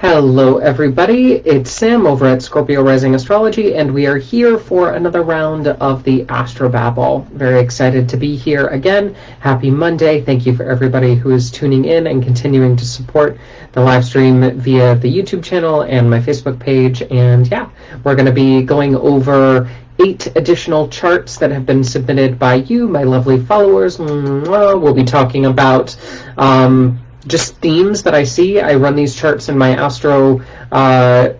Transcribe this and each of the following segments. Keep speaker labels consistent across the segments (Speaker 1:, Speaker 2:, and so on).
Speaker 1: Hello everybody, it's Sam over at Scorpio Rising Astrology, and we are here for another round of the Astro-Babble. Very excited to be here again. Happy Monday. Thank you for everybody who is tuning in and continuing to support the live stream via the YouTube channel and my Facebook page. And yeah, we're going to be going over 8 additional charts that have been submitted by you, my lovely followers. We'll be talking about just themes that I see. I run these charts in my Astro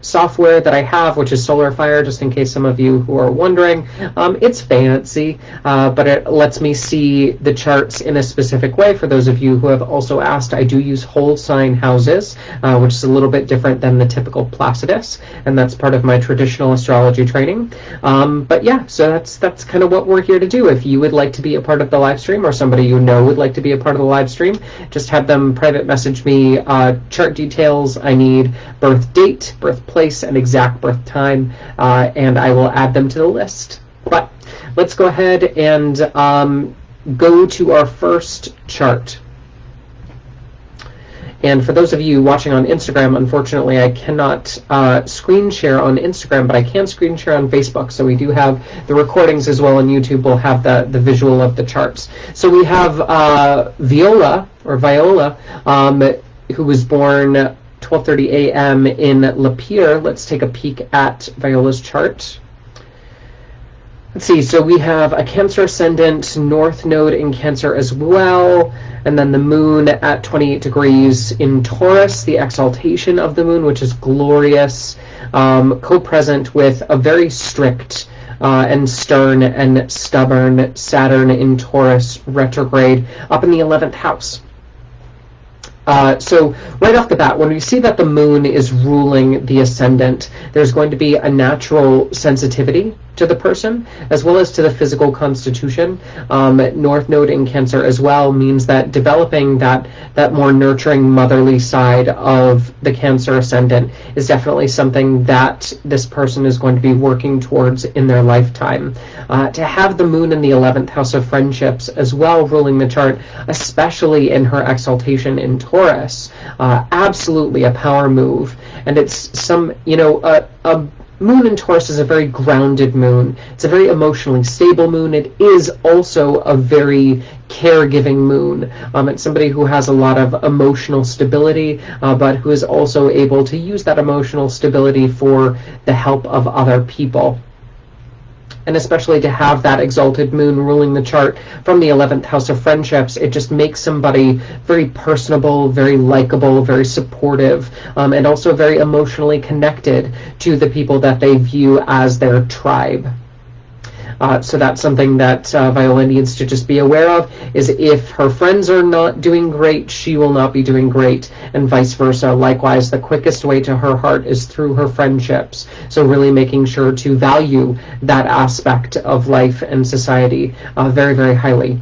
Speaker 1: software that I have, which is Solar Fire, just in case some of you who are wondering. It's fancy, but it lets me see the charts in a specific way. For those of you who have also asked, I do use whole sign houses, which is a little bit different than the typical Placidus, and that's part of my traditional astrology training. But yeah, so that's kind of what we're here to do. If you would like to be a part of the live stream, or somebody you know would like to be a part of the live stream, just have them private message me chart details. I need birth date, birthplace, and exact birth time, and I will add them to the list. But let's go ahead and go to our first chart. And for those of you watching on Instagram, unfortunately, I cannot screen share on Instagram, but I can screen share on Facebook. So we do have the recordings as well, and YouTube will have the visual of the charts. So we have Viola, who was born 12:30 a.m. in Lapeer. Let's take a peek at Viola's chart. Let's see, so we have a Cancer ascendant, North Node in Cancer as well, and then the moon at 28 degrees in Taurus, the exaltation of the moon, which is glorious, co-present with a very strict and stern and stubborn Saturn in Taurus retrograde up in the 11th house. So right off the bat, when we see that the moon is ruling the ascendant, there's going to be a natural sensitivity to the person, as well as to the physical constitution. North Node in Cancer as well means that developing that more nurturing motherly side of the Cancer ascendant is definitely something that this person is going to be working towards in their lifetime. To have the moon in the 11th house of friendships as well ruling the chart, especially in her exaltation in Taurus, absolutely a power move. And it's some, a moon in Taurus is a very grounded moon. It's a very emotionally stable moon. It is also a very caregiving moon. It's somebody who has a lot of emotional stability, but who is also able to use that emotional stability for the help of other people. And especially to have that exalted moon ruling the chart from the 11th house of friendships, it just makes somebody very personable, very likable, very supportive, and also very emotionally connected to the people that they view as their tribe. So that's something that Viola needs to just be aware of, is if her friends are not doing great, she will not be doing great, and vice versa. Likewise, the quickest way to her heart is through her friendships. So really making sure to value that aspect of life and society very, very highly.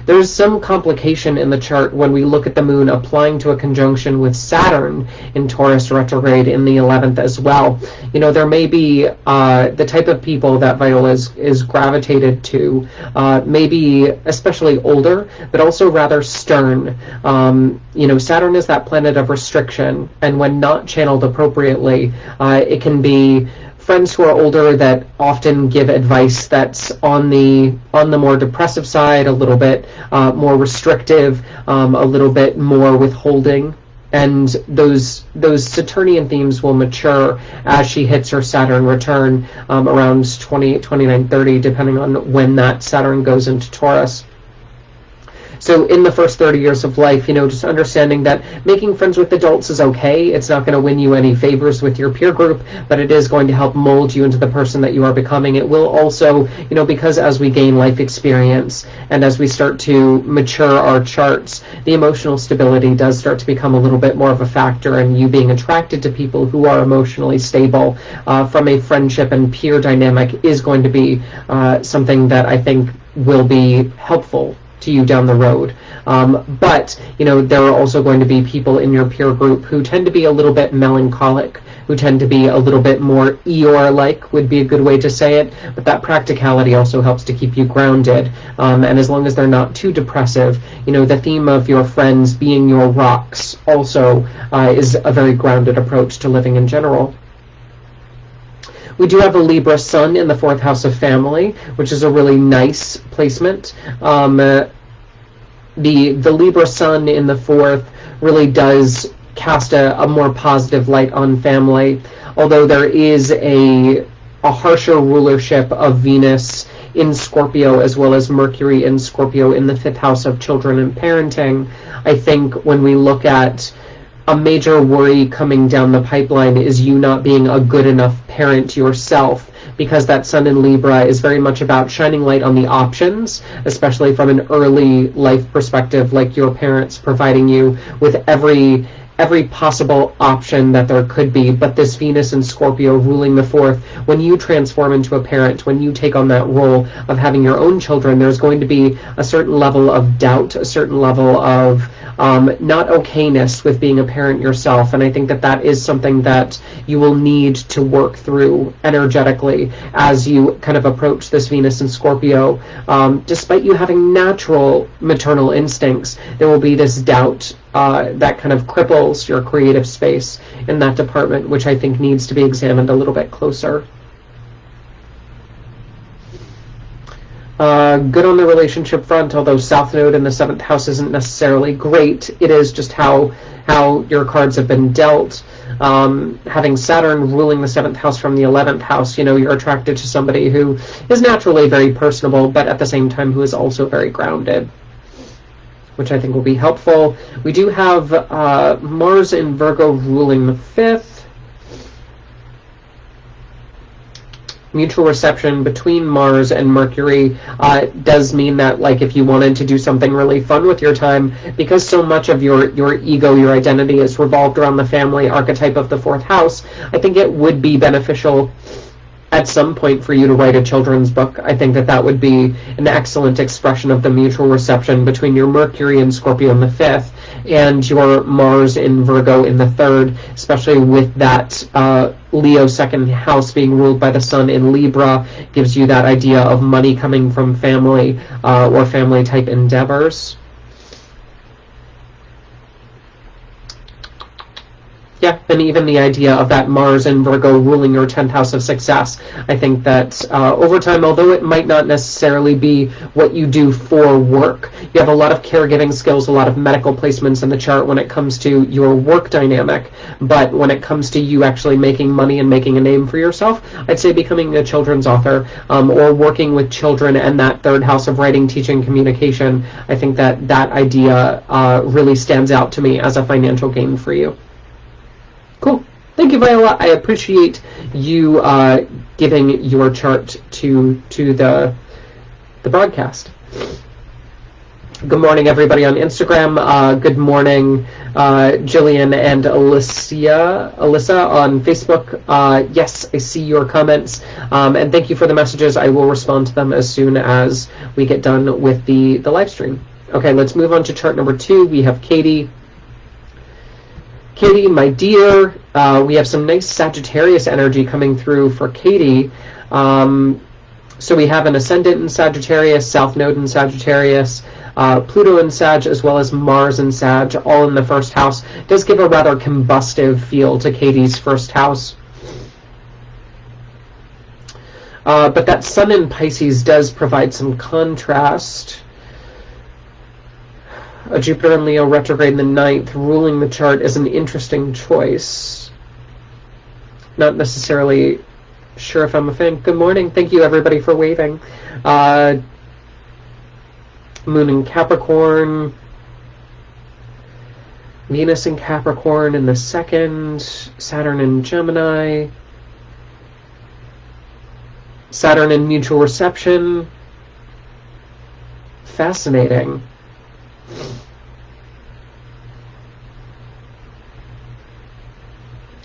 Speaker 1: There's some complication in the chart when we look at the moon applying to a conjunction with Saturn in Taurus retrograde in the 11th as well. There may be the type of people that Viola is gravitated to, maybe especially older, but also rather stern. Saturn is that planet of restriction, and when not channeled appropriately, it can be friends who are older that often give advice that's on the more depressive side, a little bit more restrictive, a little bit more withholding. And those Saturnian themes will mature as she hits her Saturn return around 29, 30, depending on when that Saturn goes into Taurus. So in the first 30 years of life, just understanding that making friends with adults is okay. It's not going to win you any favors with your peer group, but it is going to help mold you into the person that you are becoming. It will also, because as we gain life experience and as we start to mature our charts, the emotional stability does start to become a little bit more of a factor, and you being attracted to people who are emotionally stable from a friendship and peer dynamic is going to be something that I think will be helpful to you down the road. But, there are also going to be people in your peer group who tend to be a little bit melancholic, who tend to be a little bit more Eeyore-like, would be a good way to say it, but that practicality also helps to keep you grounded. And as long as they're not too depressive, the theme of your friends being your rocks also is a very grounded approach to living in general. We do have a Libra sun in the 4th house of family, which is a really nice placement. The Libra sun in the 4th really does cast a more positive light on family, although there is a harsher rulership of Venus in Scorpio as well as Mercury in Scorpio in the 5th house of children and parenting. I think when we look at a major worry coming down the pipeline is you not being a good enough parent yourself, because that sun in Libra is very much about shining light on the options, especially from an early life perspective, like your parents providing you with every possible option that there could be. But this Venus in Scorpio ruling the 4th, when you transform into a parent, when you take on that role of having your own children, there's going to be a certain level of doubt, a certain level of not okayness with being a parent yourself. And I think that is something that you will need to work through energetically as you kind of approach this Venus in Scorpio. Despite you having natural maternal instincts, there will be this doubt that kind of cripples your creative space in that department, which I think needs to be examined a little bit closer. Good on the relationship front, although South Node in the 7th house isn't necessarily great. It is just how your cards have been dealt. Having Saturn ruling the 7th house from the 11th house, you're attracted to somebody who is naturally very personable, but at the same time who is also very grounded, which I think will be helpful. We do have Mars in Virgo ruling the 5th. Mutual reception between Mars and Mercury does mean that, like, if you wanted to do something really fun with your time, because so much of your ego, your identity is revolved around the family archetype of the 4th house, I think it would be beneficial at some point for you to write a children's book. I think that would be an excellent expression of the mutual reception between your Mercury in Scorpio in the 5th and your Mars in Virgo in the 3rd, especially with that Leo 2nd house being ruled by the Sun in Libra, gives you that idea of money coming from family or family type endeavors. Yeah, and even the idea of that Mars in Virgo ruling your 10th house of success. I think that over time, although it might not necessarily be what you do for work, you have a lot of caregiving skills, a lot of medical placements in the chart when it comes to your work dynamic. But when it comes to you actually making money and making a name for yourself, I'd say becoming a children's author or working with children and that 3rd house of writing, teaching, communication, I think that idea really stands out to me as a financial gain for you. Cool. Thank you, Viola. I appreciate you giving your chart to the broadcast. Good morning, everybody on Instagram. Good morning, Jillian and Alyssa on Facebook. Yes, I see your comments. And thank you for the messages. I will respond to them as soon as we get done with the live stream. Okay, let's move on to chart number 2. We have Katie. Katie, my dear, we have some nice Sagittarius energy coming through for Katie. So we have an ascendant in Sagittarius, South Node in Sagittarius, Pluto in Sag, as well as Mars in Sag, all in the 1st house. It does give a rather combustive feel to Katie's 1st house. But that Sun in Pisces does provide some contrast. A Jupiter in Leo retrograde in the 9th ruling the chart is an interesting choice. Not necessarily sure if I'm a fan. Good morning. Thank you, everybody, for waving. Moon in Capricorn. Venus in Capricorn in the 2nd. Saturn in Gemini. Saturn in mutual reception. Fascinating.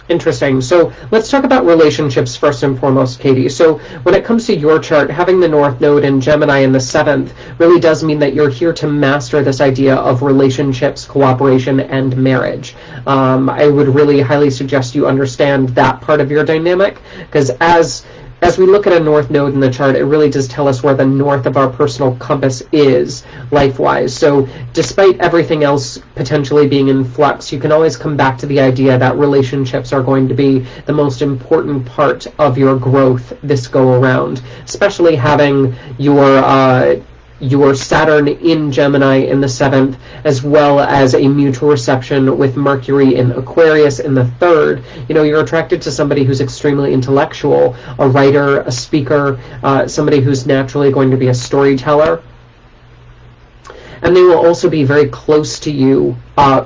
Speaker 1: Interesting. So let's talk about relationships first and foremost, Katie. So when it comes to your chart, having the North Node in Gemini in the 7th really does mean that you're here to master this idea of relationships, cooperation, and marriage. I would really highly suggest you understand that part of your dynamic, because as we look at a North Node in the chart, it really does tell us where the north of our personal compass is life-wise. So despite everything else potentially being in flux, you can always come back to the idea that relationships are going to be the most important part of your growth this go-around, especially having your Saturn in Gemini in the 7th, as well as a mutual reception with Mercury in Aquarius in the 3rd. You're attracted to somebody who's extremely intellectual, a writer, a speaker, somebody who's naturally going to be a storyteller. And they will also be very close to you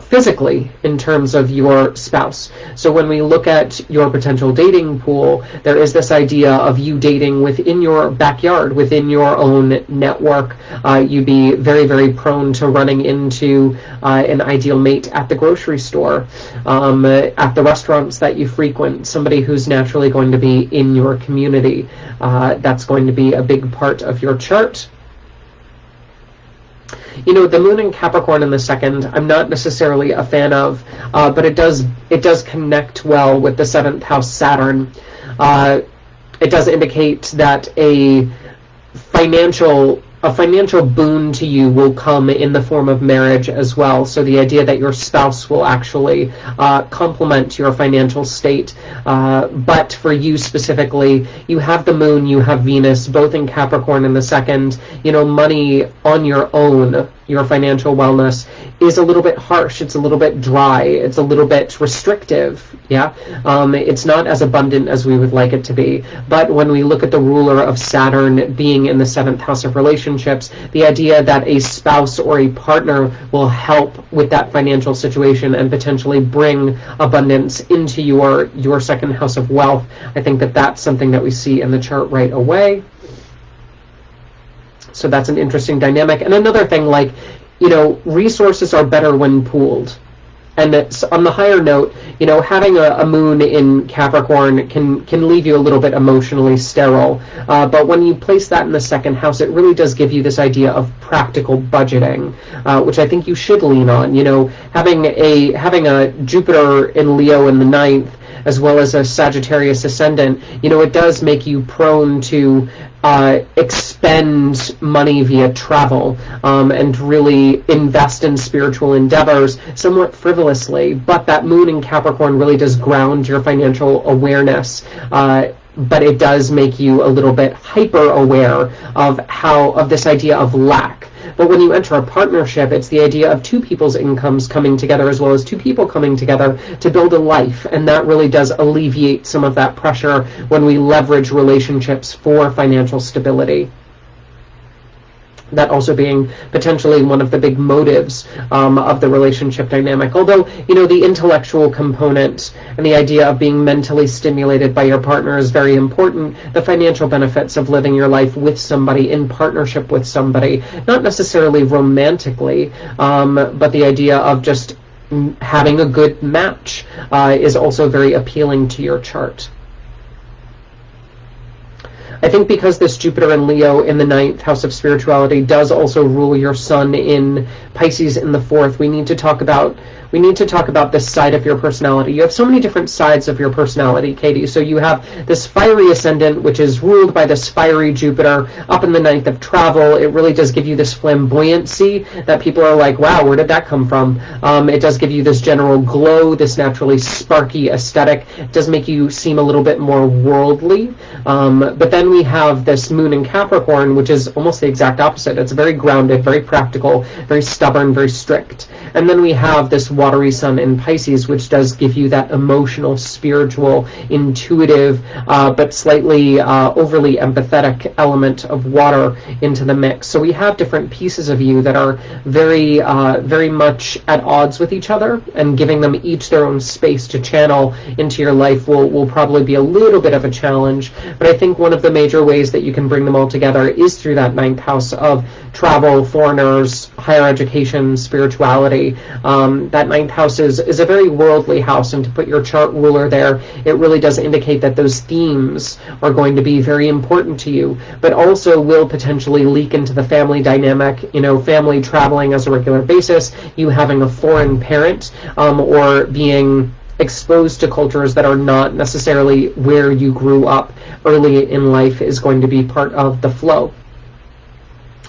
Speaker 1: physically in terms of your spouse. So when we look at your potential dating pool, there is this idea of you dating within your backyard, within your own network. You'd be very, very prone to running into an ideal mate at the grocery store, at the restaurants that you frequent, somebody who's naturally going to be in your community. That's going to be a big part of your chart. The moon in Capricorn in the 2nd, I'm not necessarily a fan of, but it does connect well with the 7th house Saturn. It does indicate that a financial boon to you will come in the form of marriage as well. So the idea that your spouse will actually complement your financial state. But for you specifically, you have the moon, you have Venus, both in Capricorn in the 2nd. Money on your own, your financial wellness, is a little bit harsh. It's a little bit dry. It's a little bit restrictive. Yeah. It's not as abundant as we would like it to be. But when we look at the ruler of Saturn being in the 7th house of relationships, the idea that a spouse or a partner will help with that financial situation and potentially bring abundance into your 2nd house of wealth, I think that that's something that we see in the chart right away. So that's an interesting dynamic. And another thing, resources are better when pooled. And it's, on the higher note, having a moon in Capricorn can leave you a little bit emotionally sterile. But when you place that in the 2nd house, it really does give you this idea of practical budgeting, which I think you should lean on. Having a Jupiter in Leo in the 9th, as well as a Sagittarius ascendant, it does make you prone to expend money via travel and really invest in spiritual endeavors somewhat frivolously. But that moon in Capricorn really does ground your financial awareness. But it does make you a little bit hyper aware of this idea of lack. But when you enter a partnership, it's the idea of two people's incomes coming together, as well as two people coming together to build a life. And that really does alleviate some of that pressure when we leverage relationships for financial stability. That also being potentially one of the big motives of the relationship dynamic. Although, the intellectual component and the idea of being mentally stimulated by your partner is very important. The financial benefits of living your life with somebody, in partnership with somebody, not necessarily romantically, but the idea of just having a good match is also very appealing to your chart. I think because this Jupiter in Leo in the 9th house of spirituality does also rule your sun in Pisces in the 4th, we need to talk about this side of your personality. You have so many different sides of your personality, Katie. So you have this fiery ascendant, which is ruled by this fiery Jupiter up in the 9th of travel. It really does give you this flamboyancy that people are like, wow, where did that come from? It does give you this general glow, this naturally sparky aesthetic. It does make you seem a little bit more worldly. But then we have this moon in Capricorn, which is almost the exact opposite. It's very grounded, very practical, very stubborn, very strict. And then we have this watery sun in Pisces, which does give you that emotional, spiritual, intuitive, but slightly overly empathetic element of water into the mix. So we have different pieces of you that are very, very much at odds with each other, and giving them each their own space to channel into your life will probably be a little bit of a challenge. But I think one of the major ways that you can bring them all together is through that 9th house of travel, foreigners, higher education, spirituality. That ninth house is a very worldly house, and to put your chart ruler there, it really does indicate that those themes are going to be very important to you, but also will potentially leak into the family dynamic, family traveling as a regular basis, you having a foreign parent, or being exposed to cultures that are not necessarily where you grew up early in life is going to be part of the flow.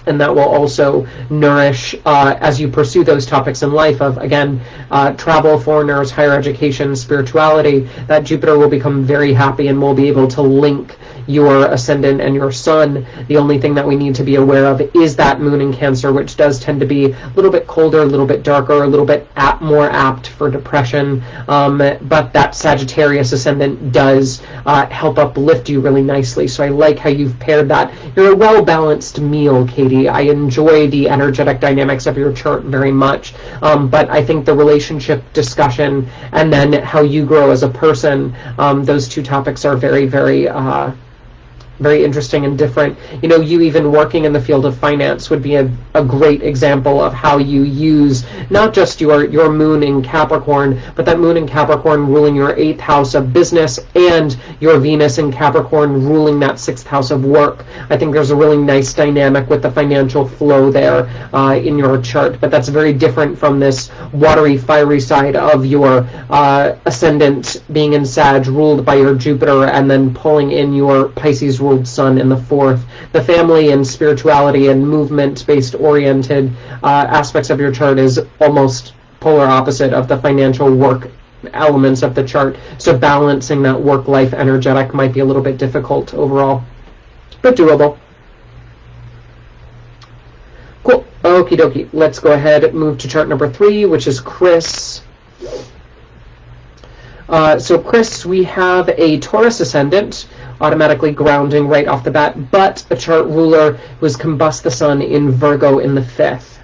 Speaker 1: And that will also nourish, as you pursue those topics in life of, again, travel, foreigners, higher education, spirituality, that Jupiter will become very happy and will be able to link your ascendant and your sun. The only thing that we need to be aware of is that moon in Cancer, which does tend to be a little bit colder, a little bit darker, a little bit more apt for depression. But that Sagittarius ascendant does help uplift you really nicely. So I like how you've paired that. You're a well-balanced meal, Katie. I enjoy the energetic dynamics of your chart very much. But I think the relationship discussion and then how you grow as a person, those two topics are very, very very interesting and different. You even working in the field of finance would be a great example of how you use not just your moon in Capricorn, but that moon in Capricorn ruling your 8th house of business and your Venus in Capricorn ruling that 6th house of work. I think there's a really nice dynamic with the financial flow there in your chart, but that's very different from this watery, fiery side of your ascendant being in Sag ruled by your Jupiter and then pulling in your Pisces ruled sun in the 4th. The family and spirituality and movement-based oriented aspects of your chart is almost polar opposite of the financial work elements of the chart. So balancing that work-life energetic might be a little bit difficult overall, but doable. Cool. Okie dokie. Let's go ahead and move to chart number 3, which is Chris. So Chris, we have a Taurus ascendant, automatically grounding right off the bat, but a chart ruler who has combust the sun in Virgo in the 5th.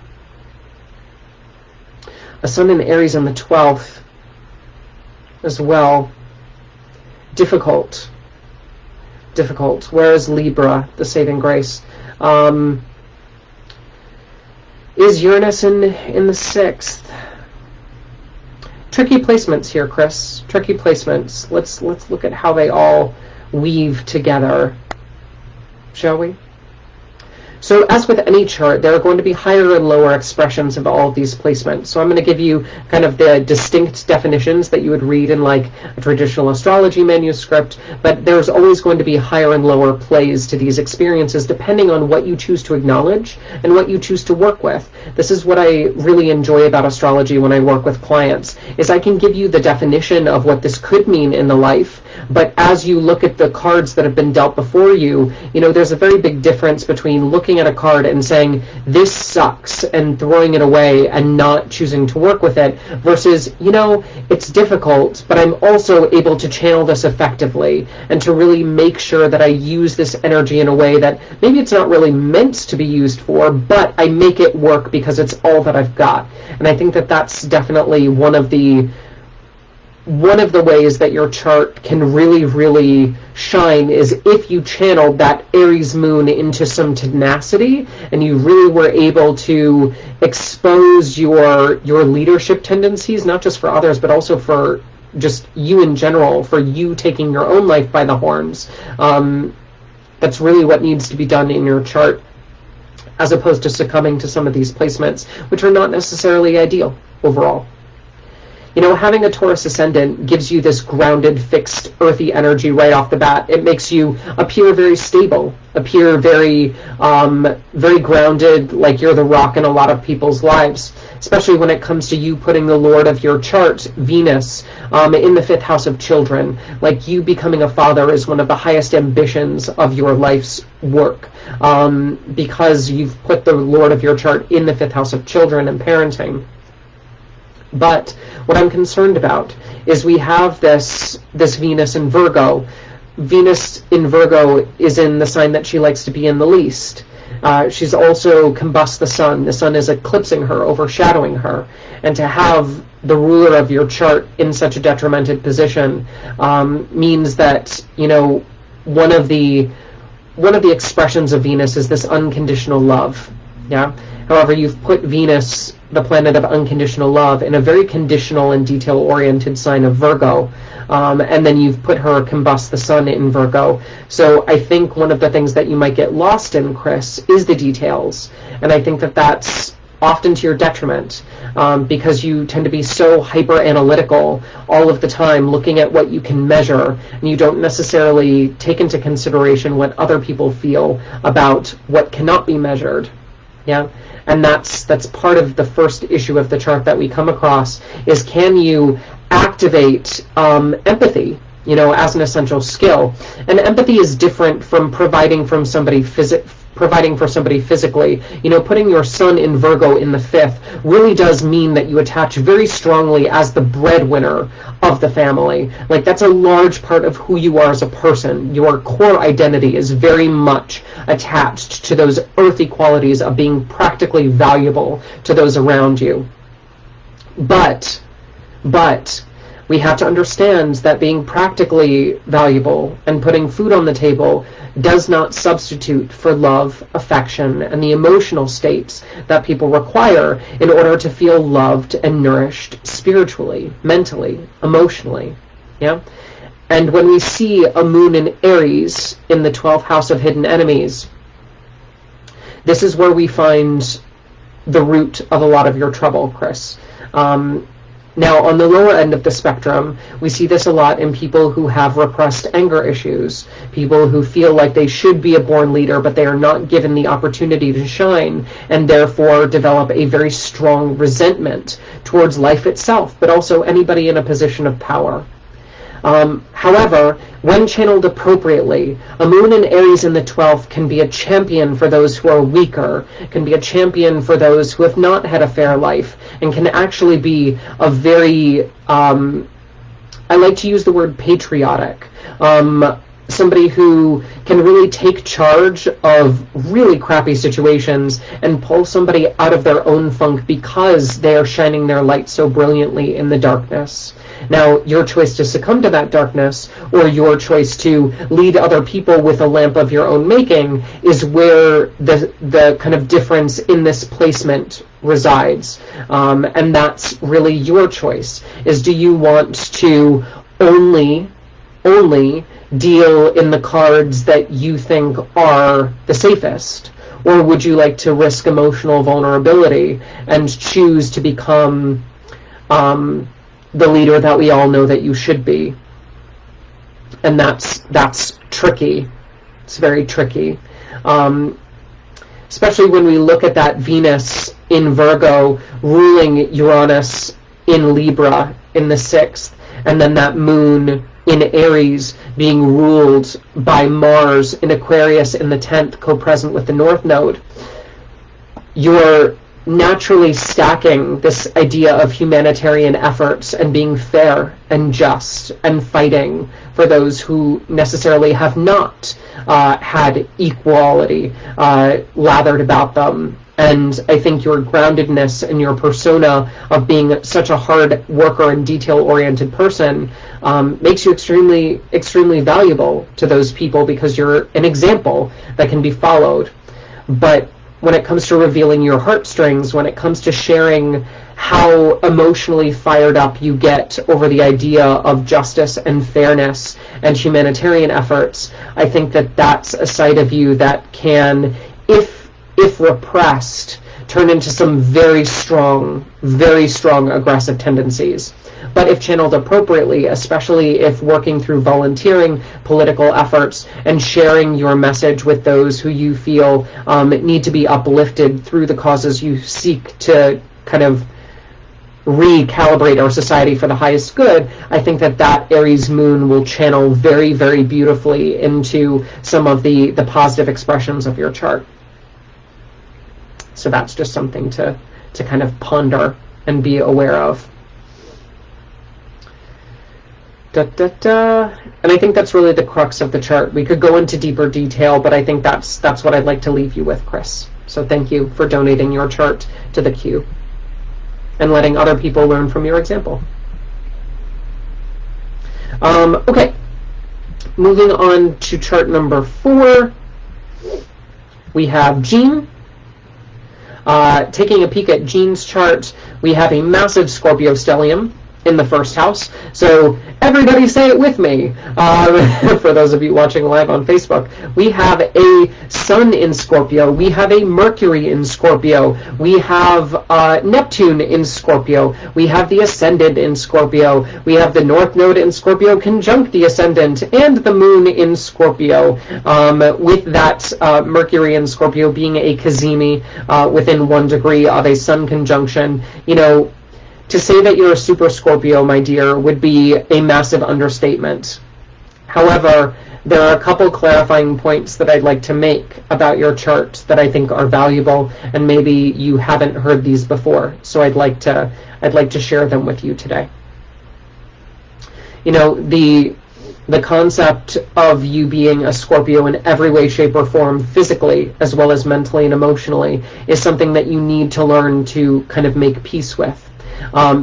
Speaker 1: A sun in Aries in the 12th as well. Difficult. Whereas Libra, the saving grace. Is Uranus in the 6th? Tricky placements here, Chris. Tricky placements. Let's look at how they all weave together, shall we? So as with any chart, there are going to be higher and lower expressions of all of these placements. So I'm going to give you kind of the distinct definitions that you would read in like a traditional astrology manuscript, but there's always going to be higher and lower plays to these experiences depending on what you choose to acknowledge and what you choose to work with. This is what I really enjoy about astrology when I work with clients, is I can give you the definition of what this could mean in the life, but as you look at the cards that have been dealt before you, there's a very big difference between looking at a card and saying, this sucks, and throwing it away and not choosing to work with it, versus, it's difficult, but I'm also able to channel this effectively and to really make sure that I use this energy in a way that maybe it's not really meant to be used for, but I make it work because it's all that I've got. And I think that that's definitely one of the ways that your chart can really, really shine is if you channeled that Aries moon into some tenacity and you really were able to expose your leadership tendencies, not just for others, but also for just you in general, for you taking your own life by the horns. That's really what needs to be done in your chart, as opposed to succumbing to some of these placements, which are not necessarily ideal overall. Having a Taurus ascendant gives you this grounded, fixed, earthy energy right off the bat. It makes you appear very stable, appear very, very grounded, like you're the rock in a lot of people's lives, especially when it comes to you putting the Lord of your chart, Venus, in the 5th house of children. Like you becoming a father is one of the highest ambitions of your life's work, because you've put the Lord of your chart in the 5th house of children and parenting. But what I'm concerned about is we have this Venus in Virgo. Venus in Virgo is in the sign that she likes to be in the least. She's also combust the sun. The sun is eclipsing her, overshadowing her. And to have the ruler of your chart in such a detrimented position means that, one of the expressions of Venus is this unconditional love. Yeah. However, you've put Venus the planet of unconditional love, in a very conditional and detail-oriented sign of Virgo. And then you've put her combust the sun in Virgo. So I think one of the things that you might get lost in, Chris, is the details. And I think that that's often to your detriment, because you tend to be so hyper-analytical all of the time, looking at what you can measure, and you don't necessarily take into consideration what other people feel about what cannot be measured. Yeah, and that's part of the first issue of the chart that we come across, is can you activate empathy, as an essential skill. And empathy is different from providing for somebody physically. Putting your sun in Virgo in the 5th really does mean that you attach very strongly as the breadwinner of the family. Like, that's a large part of who you are as a person. Your core identity is very much attached to those earthy qualities of being practically valuable to those around you. But we have to understand that being practically valuable and putting food on the table does not substitute for love, affection, and the emotional states that people require in order to feel loved and nourished spiritually, mentally, emotionally. Yeah? And when we see a moon in Aries in the 12th house of hidden enemies, this is where we find the root of a lot of your trouble, Chris. Now, on the lower end of the spectrum, we see this a lot in people who have repressed anger issues, people who feel like they should be a born leader, but they are not given the opportunity to shine, and therefore develop a very strong resentment towards life itself, but also anybody in a position of power. However, when channeled appropriately, a moon in Aries in the 12th can be a champion for those who are weaker, can be a champion for those who have not had a fair life, and can actually be a very, I like to use the word patriotic, somebody who can really take charge of really crappy situations and pull somebody out of their own funk because they are shining their light so brilliantly in the darkness. Now, your choice to succumb to that darkness, or your choice to lead other people with a lamp of your own making, is where the kind of difference in this placement resides. And that's really your choice, is do you want to only deal in the cards that you think are the safest? Or would you like to risk emotional vulnerability and choose to become the leader that we all know that you should be? And that's tricky. It's very tricky. Especially when we look at that Venus in Virgo ruling Uranus in Libra in the 6th, and then that moon in Aries being ruled by Mars in Aquarius in the 10th, co-present with the North Node. You're naturally stacking this idea of humanitarian efforts and being fair and just and fighting for those who necessarily have not had equality lathered about them. And I think your groundedness and your persona of being such a hard worker and detail-oriented person makes you extremely, extremely valuable to those people, because you're an example that can be followed. But when it comes to revealing your heartstrings, when it comes to sharing how emotionally fired up you get over the idea of justice and fairness and humanitarian efforts, I think that that's a side of you that can, if repressed, turn into some very strong aggressive tendencies. But if channeled appropriately, especially if working through volunteering, political efforts, and sharing your message with those who you feel need to be uplifted through the causes you seek to kind of recalibrate our society for the highest good, I think that Aries moon will channel very, very beautifully into some of the positive expressions of your chart. So that's just something to kind of ponder and be aware of. And I think that's really the crux of the chart. We could go into deeper detail, but I think that's what I'd like to leave you with, Chris. So thank you for donating your chart to the Q and letting other people learn from your example. Okay, moving on to chart number 4. We have Jean. Taking a peek at Jean's chart, we have a massive Scorpio stellium in the first house. So everybody say it with me. For those of you watching live on Facebook, we have a Sun in Scorpio. We have a Mercury in Scorpio. We have Neptune in Scorpio. We have the Ascendant in Scorpio. We have the North Node in Scorpio conjunct the Ascendant, and the Moon in Scorpio, with that Mercury in Scorpio being a cazimi within 1 degree of a Sun conjunction. You know, to say that you're a super Scorpio, my dear, would be a massive understatement. However, there are a couple clarifying points that I'd like to make about your chart that I think are valuable, and maybe you haven't heard these before, so I'd like to share them with you today. You know, the concept of you being a Scorpio in every way, shape, or form, physically as well as mentally and emotionally, is something that you need to learn to kind of make peace with.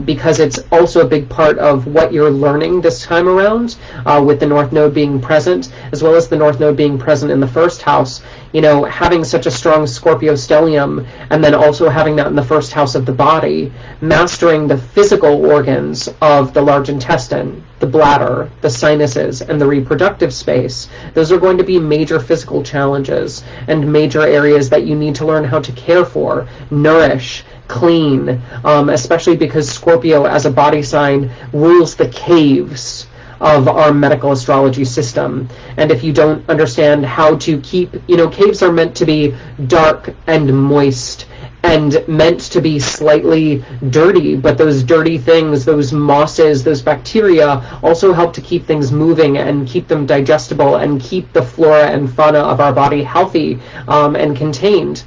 Speaker 1: Because it's also a big part of what you're learning this time around, with the North Node being present, as well as the North Node being present in the first house. You know, having such a strong Scorpio stellium, and then also having that in the first house of the body, mastering the physical organs of the large intestine, the bladder, the sinuses, and the reproductive space. Those are going to be major physical challenges and major areas that you need to learn how to care for, nourish, clean, especially because Scorpio as a body sign rules the caves of our medical astrology system. And if you don't understand how to keep, you know, caves are meant to be dark and moist and meant to be slightly dirty, but those dirty things, those mosses, those bacteria also help to keep things moving and keep them digestible and keep the flora and fauna of our body healthy and contained.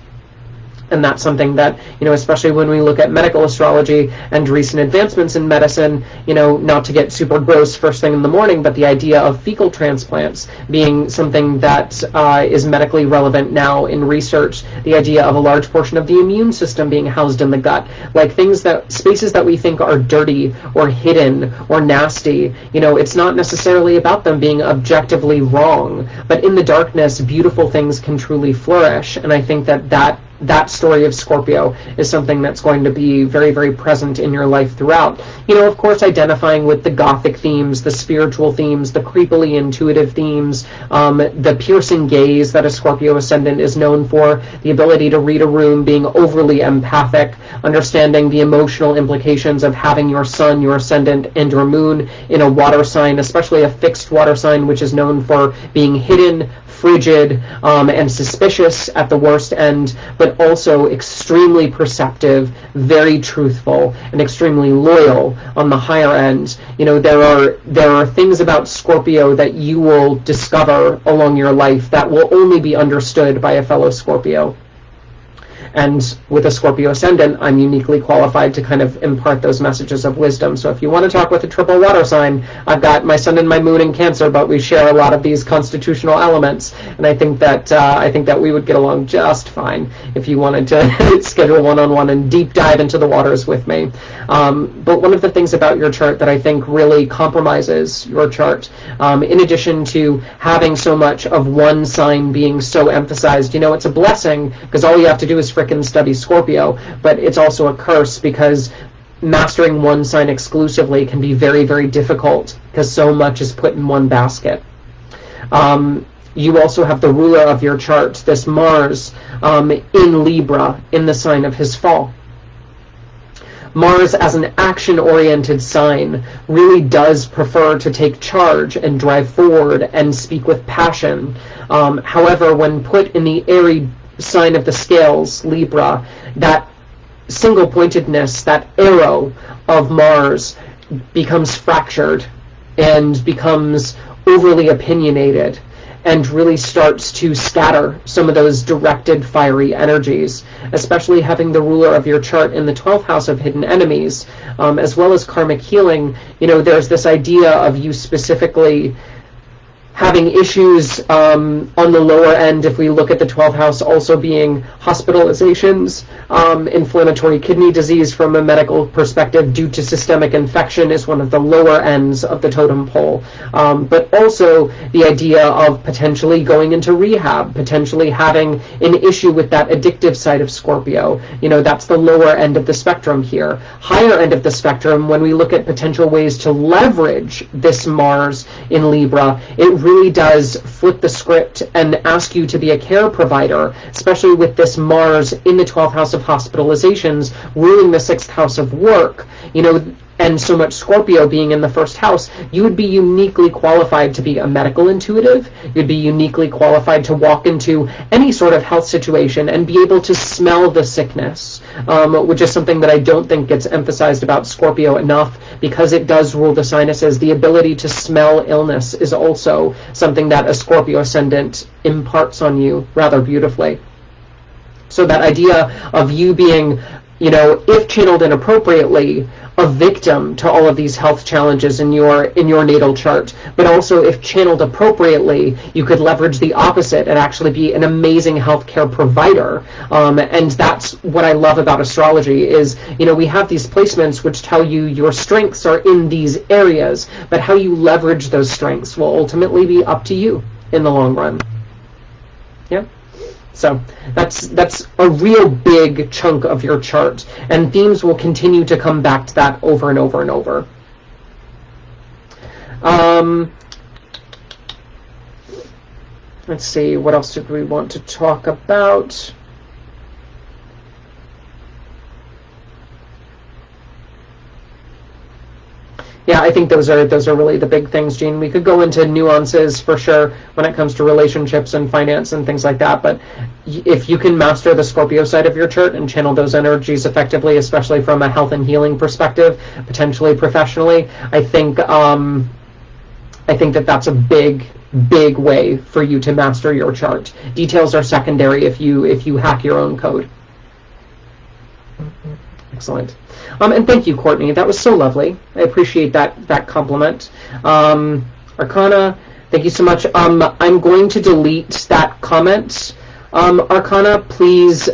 Speaker 1: And that's something that, you know, especially when we look at medical astrology and recent advancements in medicine, you know, not to get super gross first thing in the morning, but the idea of fecal transplants being something that is medically relevant now in research, the idea of a large portion of the immune system being housed in the gut, like things that, spaces that we think are dirty or hidden or nasty, you know, it's not necessarily about them being objectively wrong, but in the darkness, beautiful things can truly flourish. And I think that story of Scorpio is something that's going to be very, very present in your life throughout. You know, of course, identifying with the gothic themes, the spiritual themes, the creepily intuitive themes, the piercing gaze that a Scorpio ascendant is known for, the ability to read a room, being overly empathic, understanding the emotional implications of having your sun, your ascendant, and your moon in a water sign, especially a fixed water sign, which is known for being hidden, frigid, and suspicious at the worst end, but also extremely perceptive, very truthful, and extremely loyal on the higher end. You know, there are things about Scorpio that you will discover along your life that will only be understood by a fellow Scorpio. And with a Scorpio ascendant, I'm uniquely qualified to kind of impart those messages of wisdom. So if you want to talk with a triple water sign, I've got my sun and my moon in Cancer, but we share a lot of these constitutional elements. And I think that we would get along just fine if you wanted to schedule one-on-one and deep dive into the waters with me. But one of the things about your chart that I think really compromises your chart, in addition to having so much of one sign being so emphasized, you know, it's a blessing because all you have to do is frickin' study Scorpio, but it's also a curse because mastering one sign exclusively can be very, very difficult because so much is put in one basket. You also have the ruler of your chart, this Mars, in Libra, in the sign of his fall. Mars, as an action-oriented sign, really does prefer to take charge and drive forward and speak with passion. However, when put in the airy sign of the scales, Libra, that single-pointedness, that arrow of Mars becomes fractured and becomes overly opinionated and really starts to scatter some of those directed fiery energies, especially having the ruler of your chart in the 12th house of hidden enemies, as well as karmic healing. You know, there's this idea of you specifically having issues on the lower end, if we look at the 12th house also being hospitalizations, inflammatory kidney disease from a medical perspective due to systemic infection is one of the lower ends of the totem pole. But also the idea of potentially going into rehab, potentially having an issue with that addictive side of Scorpio. That's the lower end of the spectrum here. Higher end of the spectrum, when we look at potential ways to leverage this Mars in Libra, it really does flip the script and ask you to be a care provider, especially with this Mars in the 12th house of hospitalizations, ruling the 6th house of work, and so much Scorpio being in the 1st house. You would be uniquely qualified to be a medical intuitive. You'd be uniquely qualified to walk into any sort of health situation and be able to smell the sickness, which is something that I don't think gets emphasized about Scorpio enough, because it does rule the sinuses. The ability to smell illness is also something that a Scorpio ascendant imparts on you rather beautifully. So that idea of you being, if channeled inappropriately, a victim to all of these health challenges in your natal chart, but also if channeled appropriately, you could leverage the opposite and actually be an amazing healthcare provider. And that's what I love about astrology is, we have these placements which tell you your strengths are in these areas, but how you leverage those strengths will ultimately be up to you in the long run. Yeah. So that's a real big chunk of your chart, and themes will continue to come back to that over and over and over. Let's see, what else did we want to talk about? Yeah, I think those are really the big things, Jean. We could go into nuances for sure when it comes to relationships and finance and things like that, but if you can master the Scorpio side of your chart and channel those energies effectively, especially from a health and healing perspective, potentially professionally, I think that that's a big way for you to master your chart. Details are secondary if you hack your own code. Excellent. And thank you, Courtney. That was so lovely. I appreciate that compliment. Arcana, thank you so much. I'm going to delete that comment. Arcana, please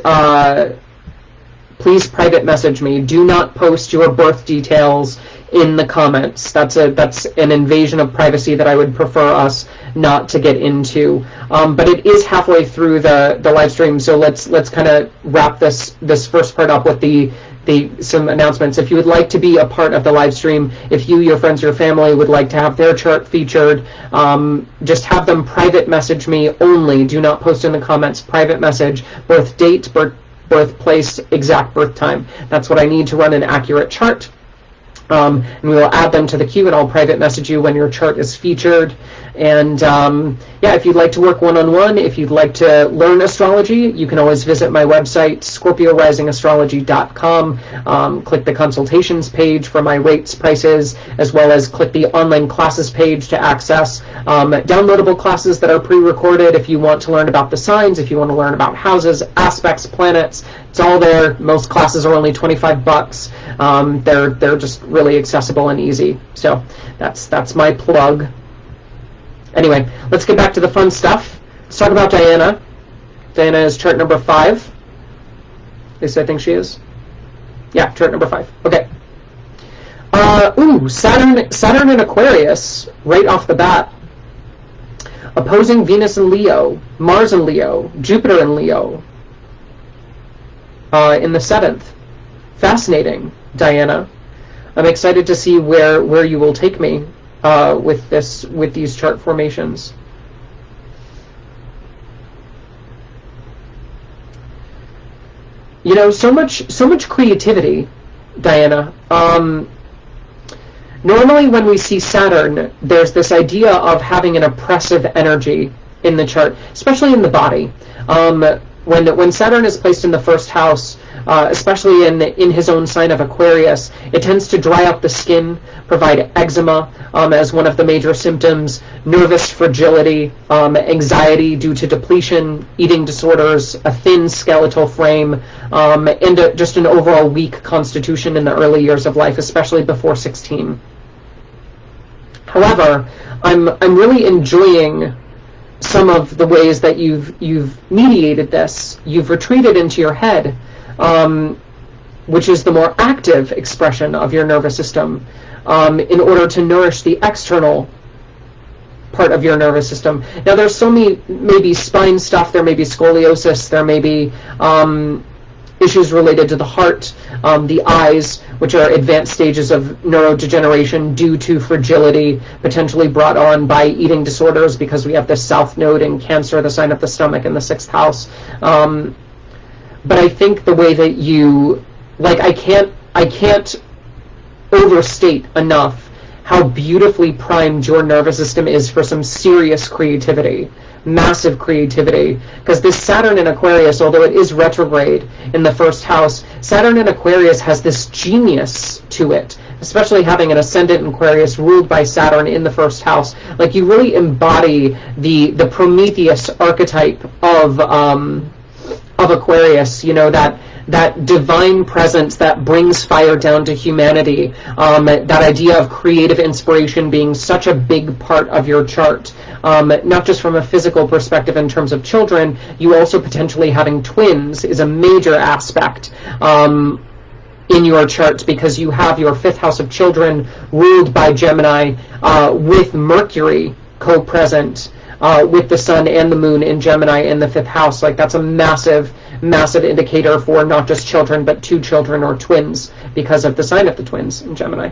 Speaker 1: private message me. Do not post your birth details in the comments. That's an invasion of privacy that I would prefer us not to get into. But it is halfway through the live stream, so let's kind of wrap this first part up with some announcements. If you would like to be a part of the live stream, if you, your friends, your family would like to have their chart featured, just have them private message me only. Do not post in the comments. Private message, birth date, birthplace, exact birth time. That's what I need to run an accurate chart. And we will add them to the queue, and I'll private message you when your chart is featured. And if you'd like to work one-on-one, if you'd like to learn astrology, you can always visit my website, scorpiorisingastrology.com. Click the consultations page for my rates, prices, as well as click the online classes page to access downloadable classes that are pre-recorded. If you want to learn about the signs, if you want to learn about houses, aspects, planets, it's all there. Most classes are only $25. They're just really accessible and easy. So that's my plug. Anyway, let's get back to the fun stuff. Let's talk about Diana. Diana is chart number 5. At least I think she is. Yeah, chart number 5. Okay. Saturn in Aquarius right off the bat. Opposing Venus in Leo, Mars in Leo, Jupiter in Leo. In the 7th. Fascinating, Diana. I'm excited to see where you will take me with these chart formations. So much creativity, Diana. Normally when we see Saturn, there's this idea of having an oppressive energy in the chart, especially in the body. When Saturn is placed in the 1st house, especially in his own sign of Aquarius, it tends to dry up the skin, provide eczema as one of the major symptoms, nervous fragility, anxiety due to depletion, eating disorders, a thin skeletal frame, and just an overall weak constitution in the early years of life, especially before 16. However, I'm really enjoying some of the ways that you've mediated this. You've retreated into your head, which is the more active expression of your nervous system, in order to nourish the external part of your nervous system. Now, there's so many, maybe spine stuff, there may be scoliosis, there may be issues related to the heart, the eyes, which are advanced stages of neurodegeneration due to fragility potentially brought on by eating disorders, because we have the south node in Cancer, the sign of the stomach, in the 6th house. But I think the way that you, like, I can't overstate enough how beautifully primed your nervous system is for some serious creativity, massive creativity. Because this Saturn in Aquarius, although it is retrograde in the 1st house, Saturn in Aquarius has this genius to it, especially having an ascendant in Aquarius ruled by Saturn in the 1st house. Like, you really embody the Prometheus archetype of Aquarius, you know, that divine presence that brings fire down to humanity, that idea of creative inspiration being such a big part of your chart, not just from a physical perspective in terms of children, you also potentially having twins is a major aspect in your chart, because you have your 5th house of children ruled by Gemini, with Mercury co-present with the sun and the moon in Gemini in the 5th house. Like, that's a massive indicator for not just children, but 2 children or twins, because of the sign of the twins in Gemini.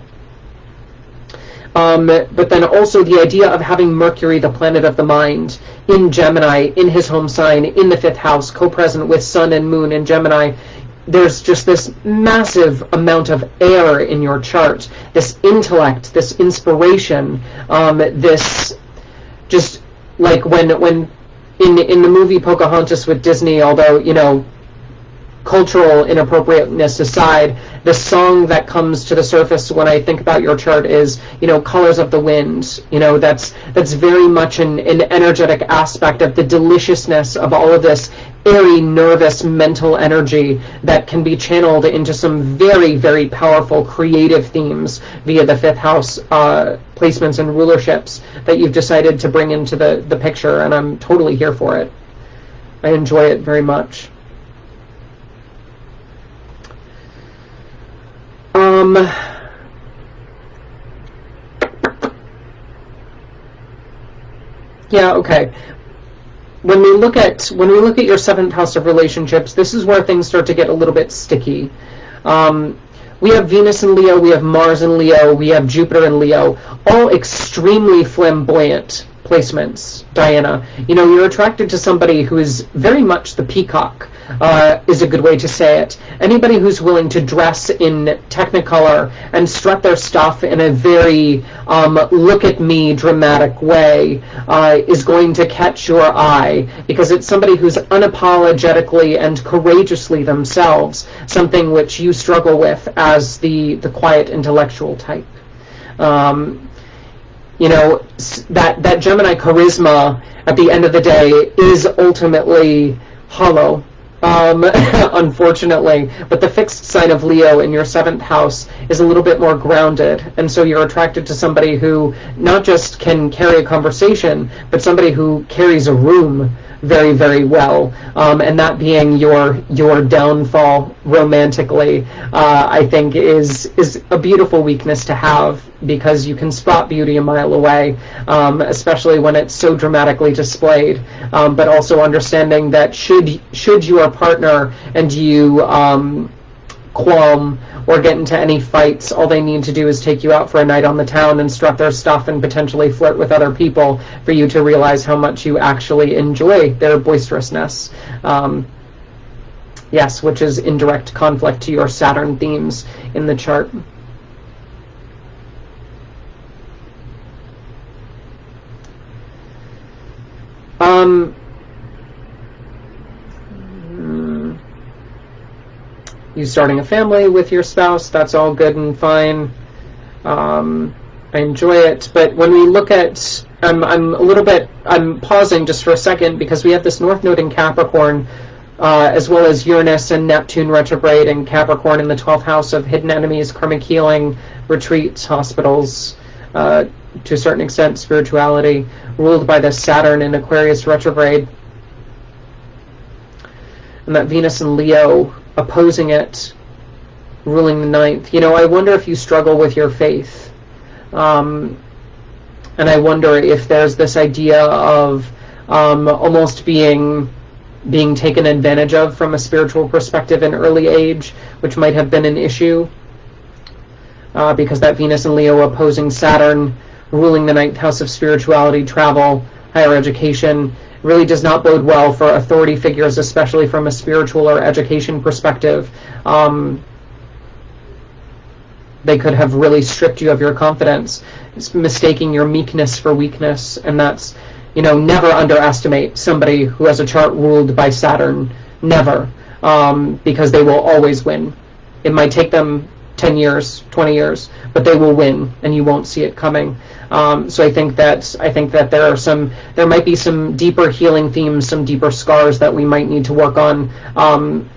Speaker 1: But then also the idea of having Mercury, the planet of the mind, in Gemini, in his home sign, in the 5th house, co-present with sun and moon in Gemini. There's just this massive amount of air in your chart, this intellect, this inspiration, this just, like, when in the movie Pocahontas with Disney, although, you know, cultural inappropriateness aside, the song that comes to the surface when I think about your chart is, you know, Colors of the Wind. You know, that's very much an energetic aspect of the deliciousness of all of this airy, nervous, mental energy that can be channeled into some very, very powerful creative themes via the 5th house placements and rulerships that you've decided to bring into the picture, and I'm totally here for it. I enjoy it very much. Yeah, okay. When we look at your 7th house of relationships, this is where things start to get a little bit sticky. We have Venus in Leo, we have Mars in Leo, we have Jupiter in Leo, all extremely flamboyant placements, Diana. You know, you're attracted to somebody who is very much the peacock, is a good way to say it. Anybody who's willing to dress in Technicolor and strut their stuff in a very look at me dramatic way is going to catch your eye, because it's somebody who's unapologetically and courageously themselves, something which you struggle with as the quiet intellectual type. You know, that Gemini charisma at the end of the day is ultimately hollow, unfortunately. But the fixed sign of Leo in your 7th house is a little bit more grounded, and so you're attracted to somebody who not just can carry a conversation, but somebody who carries a room very, very well, and that being your downfall romantically, I think is a beautiful weakness to have, because you can spot beauty a mile away, especially when it's so dramatically displayed. But also understanding that should your partner and you qualm or get into any fights, all they need to do is take you out for a night on the town and strut their stuff and potentially flirt with other people for you to realize how much you actually enjoy their boisterousness. Yes, which is in direct conflict to your Saturn themes in the chart. You starting a family with your spouse, that's all good and fine. I enjoy it, but when we look at, I'm pausing just for a second, because we have this North Node in Capricorn, as well as Uranus and Neptune retrograde in Capricorn in the 12th house of hidden enemies, karmic healing, retreats, hospitals, to a certain extent, spirituality, ruled by this Saturn in Aquarius retrograde. And that Venus and Leo opposing it, ruling the ninth. I wonder if you struggle with your faith. And I wonder if there's this idea of almost being taken advantage of from a spiritual perspective in early age, which might have been an issue. Because that Venus and Leo opposing Saturn, ruling the ninth house of spirituality, travel, higher education, really does not bode well for authority figures, especially from a spiritual or education perspective. They could have really stripped you of your confidence, mistaking your meekness for weakness, and that's, never underestimate somebody who has a chart ruled by Saturn. Never. Because they will always win. It might take them 10 years, 20 years, but they will win, and you won't see it coming. So I think that there might be some deeper healing themes, some deeper scars that we might need to work on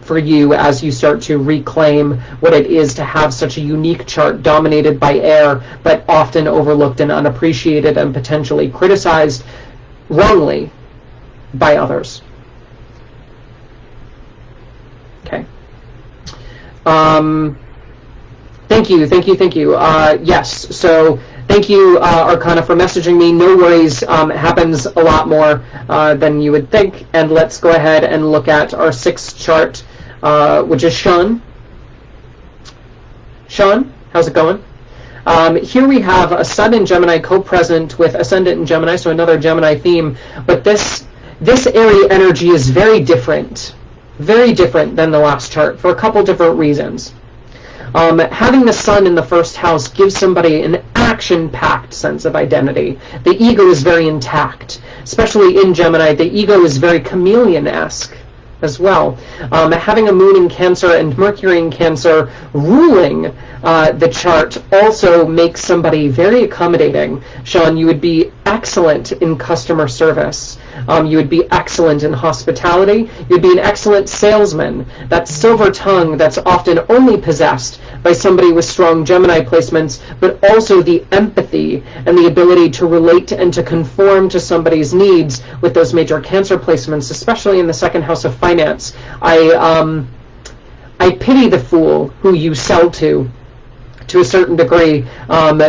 Speaker 1: for you as you start to reclaim what it is to have such a unique chart dominated by air, but often overlooked and unappreciated and potentially criticized wrongly by others. Okay. Thank you. Yes, so thank you, Arcana, for messaging me. No worries, it happens a lot more than you would think. And let's go ahead and look at our sixth chart, which is Sean. Sean, how's it going? Here we have a Sun in Gemini co-present with Ascendant in Gemini, so another Gemini theme. But this airy energy is very different than the last chart for a couple different reasons. Having the Sun in the first house gives somebody an action-packed sense of identity. The ego is very intact. Especially in Gemini, the ego is very chameleon-esque as well. Having a Moon in Cancer and Mercury in Cancer ruling the chart also makes somebody very accommodating. Sean, you would be excellent in customer service. You would be excellent in hospitality. You'd be an excellent salesman. That silver tongue that's often only possessed by somebody with strong Gemini placements, but also the empathy and the ability to relate and to conform to somebody's needs with those major Cancer placements, especially in the second house of finance. I pity the fool who you sell to a certain degree,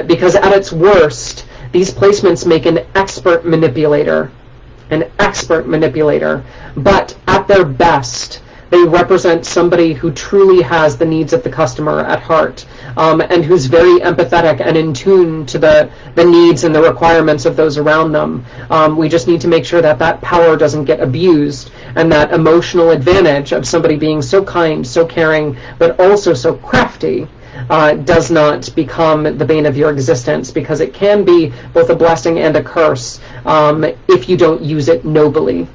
Speaker 1: because at its worst, these placements make an expert manipulator. But at their best, they represent somebody who truly has the needs of the customer at heart, and who's very empathetic and in tune to the needs and the requirements of those around them. We just need to make sure that power doesn't get abused, and that emotional advantage of somebody being so kind, so caring, but also so crafty, does not become the bane of your existence, because it can be both a blessing and a curse if you don't use it nobly.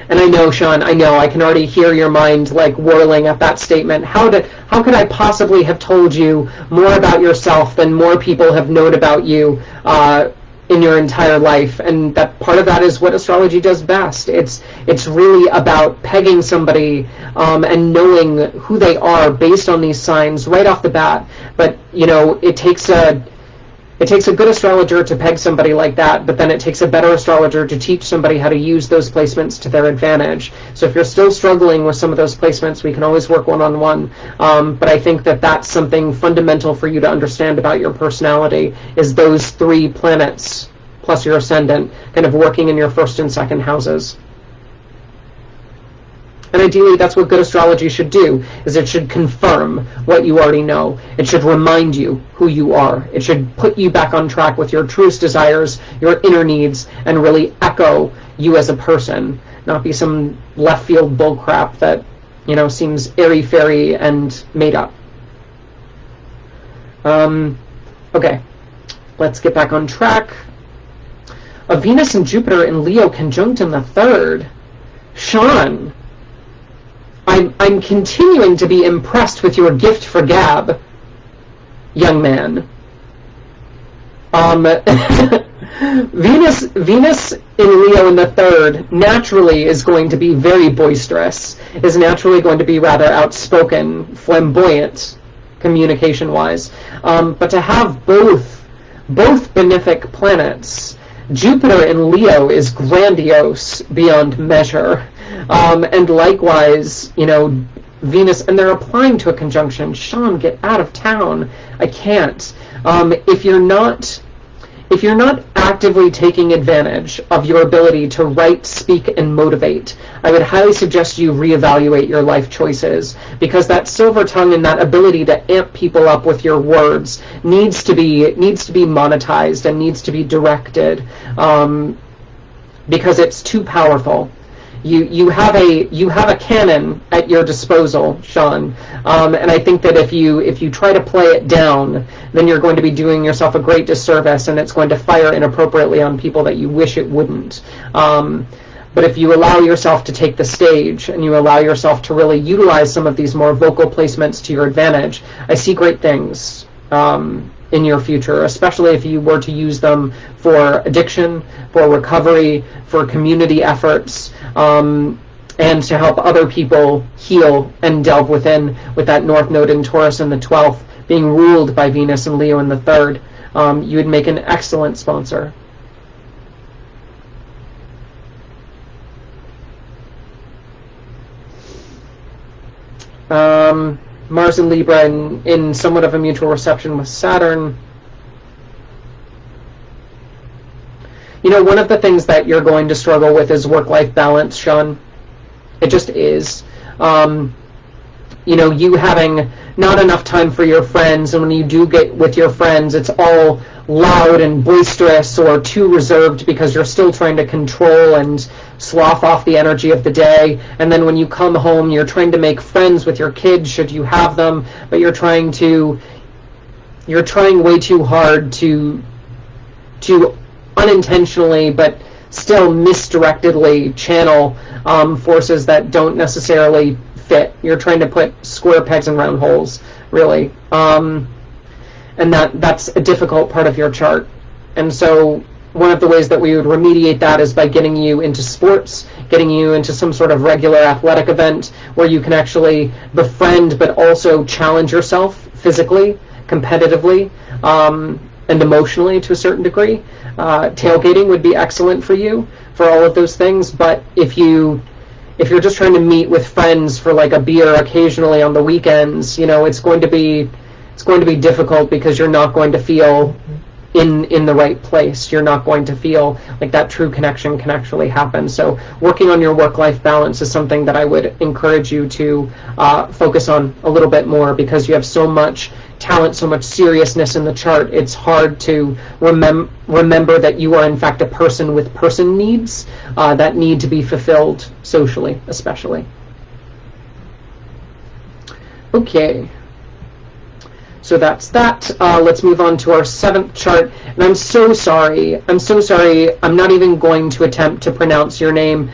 Speaker 1: And I know, Sean, I can already hear your mind like whirling at that statement. How could I possibly have told you more about yourself than more people have known about you in your entire life? And that part of that is what astrology does best. It's really about pegging somebody and knowing who they are based on these signs right off the bat. But it takes a good astrologer to peg somebody like that, but then it takes a better astrologer to teach somebody how to use those placements to their advantage. So if you're still struggling with some of those placements, we can always work one-on-one. But I think that's something fundamental for you to understand about your personality, is those three planets plus your ascendant kind of working in your first and second houses. And ideally, that's what good astrology should do, is it should confirm what you already know. It should remind you who you are. It should put you back on track with your truest desires, your inner needs, and really echo you as a person, not be some left field bullcrap that, seems airy-fairy and made up. Okay, let's get back on track. A Venus and Jupiter in Leo conjunct in the third. Sean, I'm continuing to be impressed with your gift for gab, young man. Venus in Leo in the third naturally is going to be very boisterous, is naturally going to be rather outspoken, flamboyant, communication-wise. But to have both benefic planets, Jupiter in Leo is grandiose beyond measure, and likewise, Venus, and they're applying to a conjunction. Sean, get out of town. I can't. If you're not actively taking advantage of your ability to write, speak, and motivate, I would highly suggest you reevaluate your life choices, because that silver tongue and that ability to amp people up with your words needs to be monetized and needs to be directed, because it's too powerful. You have a cannon at your disposal, Sean, and I think that if you try to play it down, then you're going to be doing yourself a great disservice, and it's going to fire inappropriately on people that you wish it wouldn't. But if you allow yourself to take the stage and you allow yourself to really utilize some of these more vocal placements to your advantage, I see great things in your future, especially if you were to use them for addiction, for recovery, for community efforts, and to help other people heal and delve within, with that North Node in Taurus in the 12th being ruled by Venus and Leo in the 3rd. You would make an excellent sponsor. Mars and Libra in somewhat of a mutual reception with Saturn. One of the things that you're going to struggle with is work-life balance, Sean. It just is. You having not enough time for your friends, and when you do get with your friends, it's all loud and boisterous or too reserved because you're still trying to control and slough off the energy of the day. And then when you come home, you're trying to make friends with your kids, should you have them, but you're trying way too hard to unintentionally but still misdirectedly channel forces that don't necessarily fit. You're trying to put square pegs in round holes, really. And that's a difficult part of your chart. And so one of the ways that we would remediate that is by getting you into sports, getting you into some sort of regular athletic event where you can actually befriend but also challenge yourself physically, competitively, and emotionally to a certain degree. Tailgating would be excellent for you for all of those things, but if you're just trying to meet with friends for like a beer occasionally on the weekends, it's going to be difficult because you're not going to feel in the right place. You're not going to feel like that true connection can actually happen. So working on your work-life balance is something that I would encourage you to focus on a little bit more, because you have so much talent, so much seriousness in the chart. It's hard to remember that you are in fact a person with person needs that need to be fulfilled socially, especially. Okay. So that's that. Let's move on to our 7th chart. And I'm so sorry. I'm not even going to attempt to pronounce your name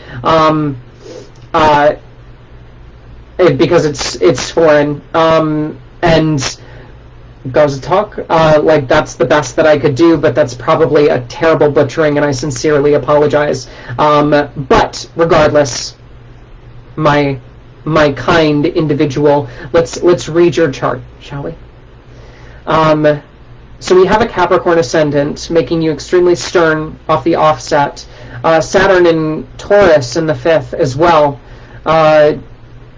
Speaker 1: because it's foreign. And goes to talk, like that's the best that I could do, but that's probably a terrible butchering, and I sincerely apologize. But regardless, my kind individual, let's read your chart, shall we? So we have a Capricorn ascendant, making you extremely stern off the offset. Saturn in Taurus in the 5th as well,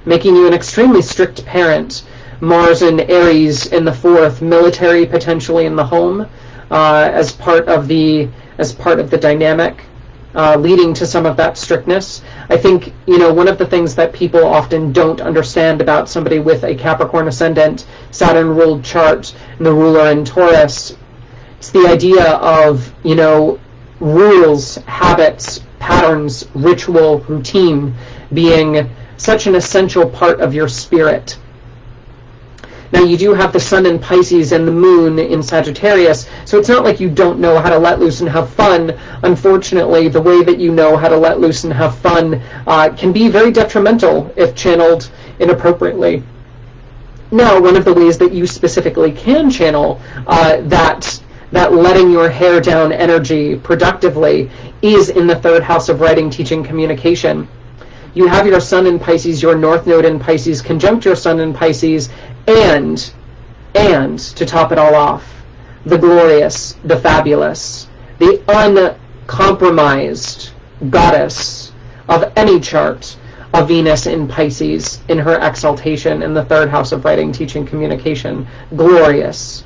Speaker 1: making you an extremely strict parent. Mars in Aries in the 4th, military potentially in the home, as part of the dynamic, leading to some of that strictness. I think one of the things that people often don't understand about somebody with a Capricorn ascendant, Saturn ruled chart, and the ruler in Taurus, it's the idea of rules, habits, patterns, ritual, routine being such an essential part of your spirit. Now, you do have the sun in Pisces and the moon in Sagittarius, so it's not like you don't know how to let loose and have fun. Unfortunately, the way that you know how to let loose and have fun can be very detrimental if channeled inappropriately. Now, one of the ways that you specifically can channel that letting your hair down energy productively is in the 3rd house of writing, teaching, communication. You have your sun in Pisces, your North Node in Pisces, conjunct your sun in Pisces, and And to top it all off, the glorious, the fabulous, the uncompromised goddess of any chart of Venus in Pisces in her exaltation in the third house of writing, teaching, communication. Glorious,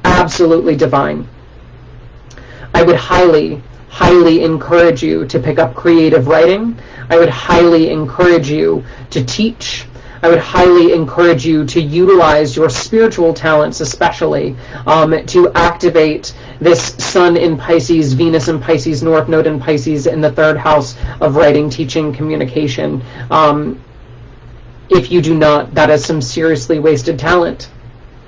Speaker 1: absolutely divine. I would highly, highly encourage you to pick up creative writing. I would highly encourage you to teach. I would highly encourage you to utilize your spiritual talents, especially to activate this Sun in Pisces, Venus in Pisces, North Node in Pisces in the third house of writing, teaching, communication. If you do not, that is some seriously wasted talent.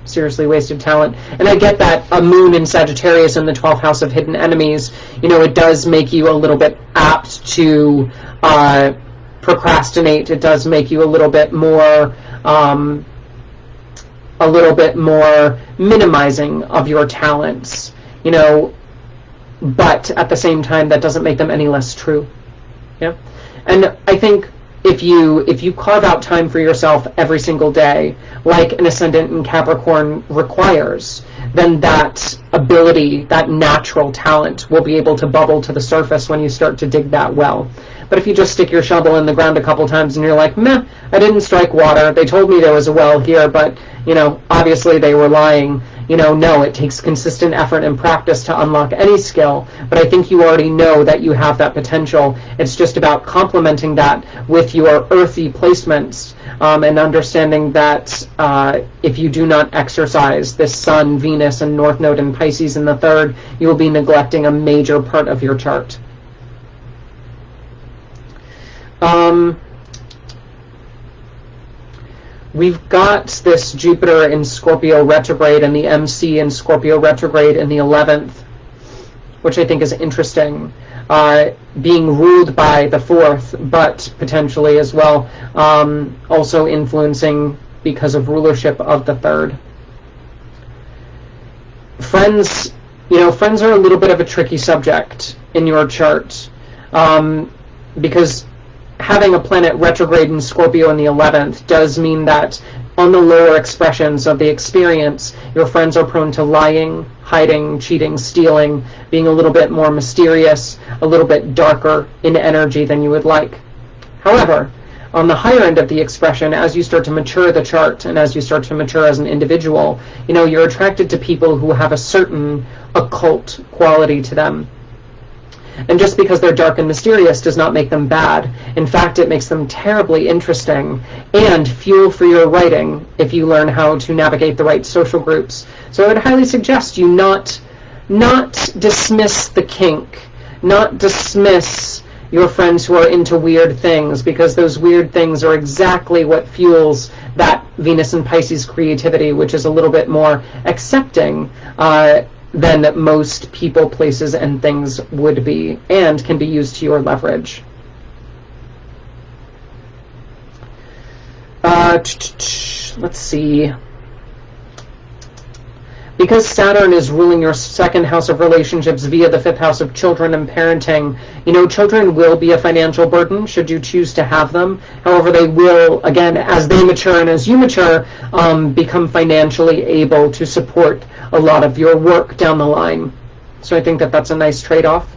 Speaker 1: Seriously wasted talent. And I get that a moon in Sagittarius in the 12th house of hidden enemies, it does make you a little bit apt to procrastinate. It does make you a little bit more minimizing of your talents, but at the same time that doesn't make them any less true. Yeah. And I think if you carve out time for yourself every single day, like an ascendant in Capricorn requires, then that ability, that natural talent will be able to bubble to the surface when you start to dig that well. But if you just stick your shovel in the ground a couple times and you're like, meh, I didn't strike water, they told me there was a well here, but obviously they were lying. No, it takes consistent effort and practice to unlock any skill, but I think you already know that you have that potential. It's just about complementing that with your earthy placements, and understanding that if you do not exercise this Sun, Venus, and North Node in Pisces in the third, you will be neglecting a major part of your chart. We've got this Jupiter in Scorpio retrograde and the MC in Scorpio retrograde in the 11th, which I think is interesting, being ruled by the 4th, but potentially as well also influencing because of rulership of the 3rd. Friends, friends are a little bit of a tricky subject in your chart, because having a planet retrograde in Scorpio in the 11th does mean that on the lower expressions of the experience, your friends are prone to lying, hiding, cheating, stealing, being a little bit more mysterious, a little bit darker in energy than you would like. However, on the higher end of the expression, as you start to mature the chart and as you start to mature as an individual, you're attracted to people who have a certain occult quality to them. And just because they're dark and mysterious does not make them bad. In fact, it makes them terribly interesting and fuel for your writing if you learn how to navigate the right social groups. So I would highly suggest you not dismiss the kink, not dismiss your friends who are into weird things, because those weird things are exactly what fuels that Venus and Pisces creativity, which is a little bit more accepting than most people, places, and things would be, and can be used to your leverage. Let's see. Because Saturn is ruling your second house of relationships via the 5th house of children and parenting, children will be a financial burden should you choose to have them. However, they will, again, as they mature and as you mature, become financially able to support a lot of your work down the line. So I think that that's a nice trade-off.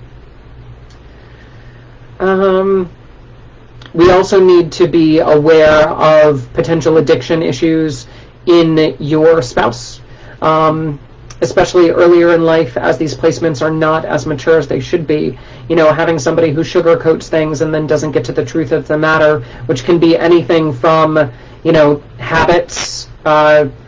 Speaker 1: We also need to be aware of potential addiction issues in your spouse. Especially earlier in life, as these placements are not as mature as they should be. Having somebody who sugarcoats things and then doesn't get to the truth of the matter, which can be anything from, habits,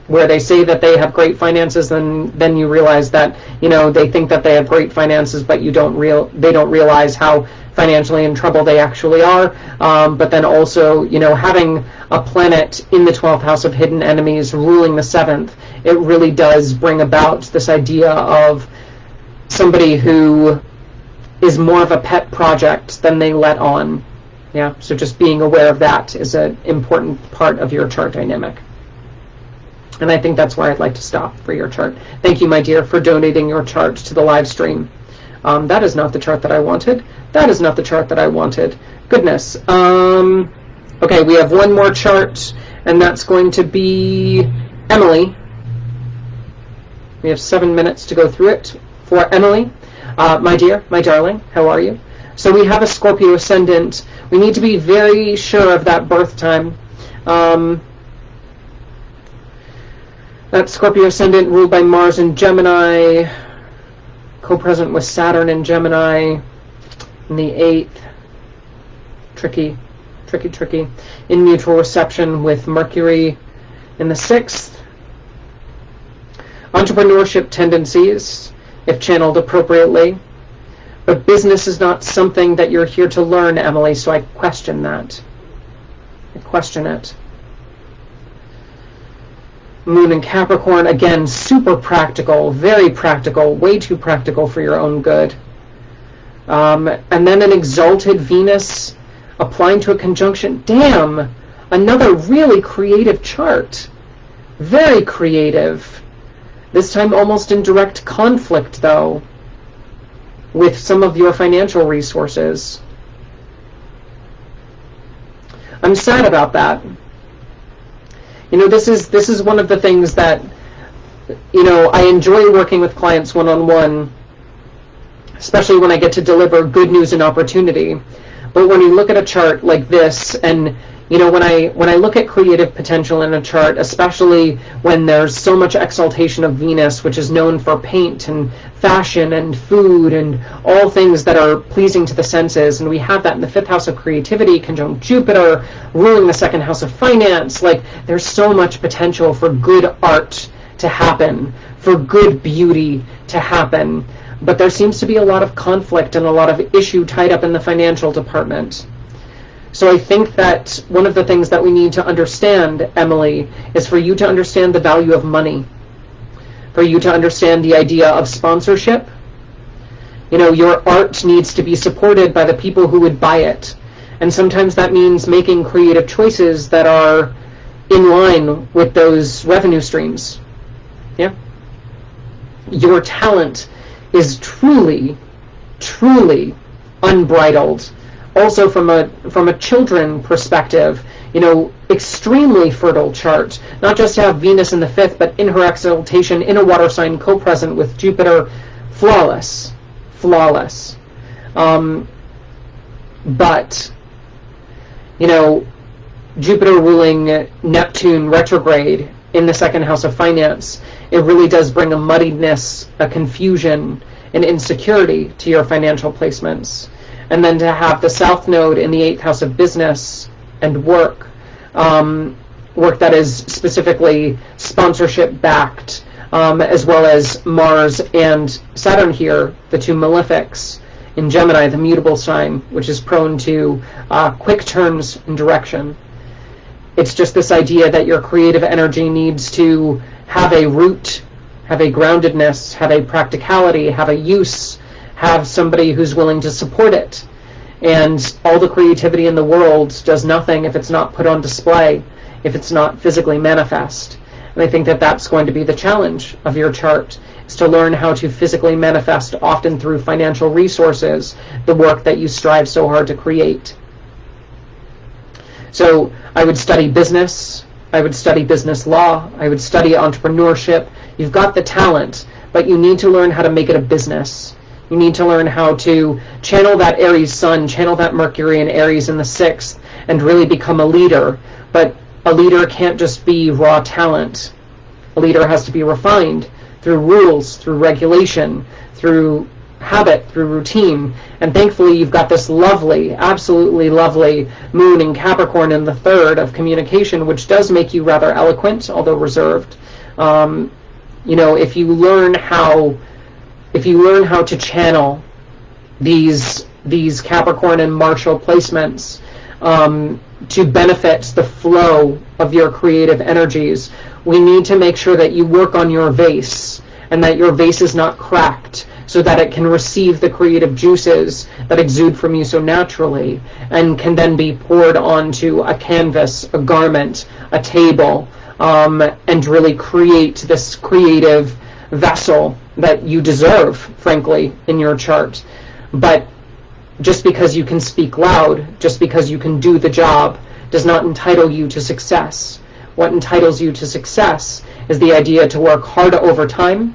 Speaker 1: where they say that they have great finances, and then you realize that, they think that they have great finances, but they don't realize how financially in trouble they actually are. But then also, having a planet in the 12th house of hidden enemies ruling the 7th, it really does bring about this idea of somebody who is more of a pet project than they let on. Yeah, so just being aware of that is an important part of your chart dynamic. And I think that's where I'd like to stop for your chart. Thank you, my dear, for donating your chart to the live stream. That is not the chart that I wanted. That is not the chart that I wanted. Goodness. Okay, we have one more chart, and that's going to be Emily. We have 7 minutes to go through it. For Emily, my dear, my darling, how are you? So we have a Scorpio ascendant. We need to be very sure of that birth time. That Scorpio ascendant ruled by Mars in Gemini, co-present with Saturn in Gemini in the 8th. Tricky. In mutual reception with Mercury in the 6th. Entrepreneurship tendencies, if channeled appropriately. But business is not something that you're here to learn, Emily, so I question that. I question it. Moon in Capricorn, again, super practical, very practical, way too practical for your own good. And then an exalted Venus applying to a conjunction. Damn! Another really creative chart. Very creative. This time almost in direct conflict, though, with some of your financial resources. I'm sad about that. You know, this is one of the things that, you know, I enjoy working with clients one-on-one, especially when I get to deliver good news and opportunity. But when you look at a chart like this, and you know, when I look at creative potential in a chart, especially when there's so much exaltation of Venus, which is known for paint and fashion and food and all things that are pleasing to the senses, and we have that in the 5th house of creativity, conjunct Jupiter, ruling the 2nd house of finance, like there's so much potential for good art to happen, for good beauty to happen. But there seems to be a lot of conflict and a lot of issue tied up in the financial department. So I think that one of the things that we need to understand, Emily, is for you to understand the value of money, for you to understand the idea of sponsorship. You know, your art needs to be supported by the people who would buy it. And sometimes that means making creative choices that are in line with those revenue streams. Yeah? Your talent is truly, truly unbridled. Also from a children perspective, you know, extremely fertile chart. Not just to have Venus in the 5th, but in her exaltation in a water sign co-present with Jupiter, flawless. But, you know, Jupiter ruling Neptune retrograde in the 2nd house of finance, it really does bring a muddiness, a confusion, an insecurity to your financial placements. And then to have the South Node in the 8th house of business and work that is specifically sponsorship-backed, as well as Mars and Saturn here, the 2 malefics, in Gemini, the mutable sign, which is prone to quick turns in direction. It's just this idea that your creative energy needs to have a root, have a groundedness, have a practicality, have a use, have somebody who's willing to support it. And all the creativity in the world does nothing if it's not put on display, if it's not physically manifest. And I think that that's going to be the challenge of your chart, is to learn how to physically manifest, often through financial resources, the work that you strive so hard to create. So I would study business, I would study business law, I would study entrepreneurship. You've got the talent, but you need to learn how to make it a business. You need to learn how to channel that Aries sun, channel that Mercury and Aries in the 6th, and really become a leader. But a leader can't just be raw talent. A leader has to be refined through rules, through regulation, through habit, through routine. And thankfully you've got this lovely, absolutely lovely moon in Capricorn in the 3rd of communication, which does make you rather eloquent, although reserved. You know, if you learn how to channel these Capricorn and Martial placements to benefit the flow of your creative energies, we need to make sure that you work on your vase, and that your vase is not cracked, so that it can receive the creative juices that exude from you so naturally, and can then be poured onto a canvas, a garment, a table, and really create this creative vessel that you deserve, frankly, in your chart. But just because you can speak loud, just because you can do the job, does not entitle you to success. What entitles you to success is the idea to work hard over time,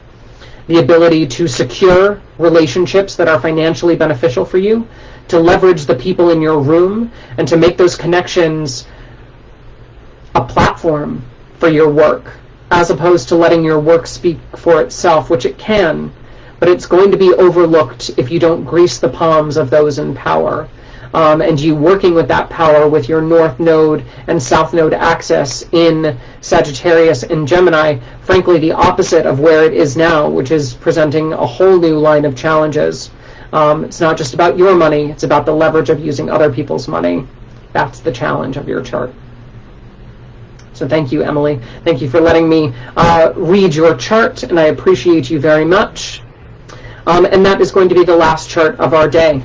Speaker 1: the ability to secure relationships that are financially beneficial for you, to leverage the people in your room, and to make those connections a platform for your work, as opposed to letting your work speak for itself, which it can, but it's going to be overlooked if you don't grease the palms of those in power. And you working with that power with your North Node and South Node axis in Sagittarius and Gemini, frankly, the opposite of where it is now, which is presenting a whole new line of challenges. It's not just about your money, it's about the leverage of using other people's money. That's the challenge of your chart. So thank you, Emily. Thank you for letting me read your chart, and I appreciate you very much. And that is going to be the last chart of our day.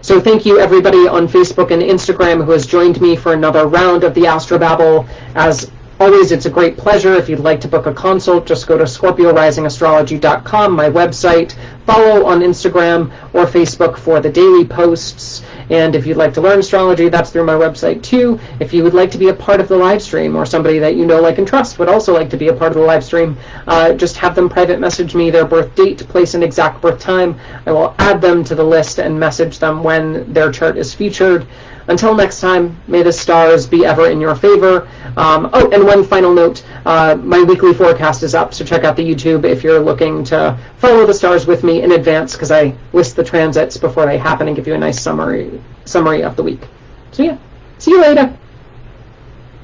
Speaker 1: So thank you, everybody on Facebook and Instagram who has joined me for another round of the Astro-Babble. As always, it's a great pleasure. If you'd like to book a consult, just go to ScorpioRisingAstrology.com, my website. Follow on Instagram or Facebook for the daily posts. And if you'd like to learn astrology, that's through my website too. If you would like to be a part of the live stream, or somebody that you know, like, and trust would also like to be a part of the live stream, just have them private message me their birth date, place, and exact birth time. I will add them to the list and message them when their chart is featured. Until next time, may the stars be ever in your favor. Oh, and one final note, my weekly forecast is up, so check out the YouTube if you're looking to follow the stars with me in advance, because I list the transits before they happen and give you a nice summary of the week. So yeah, see you later.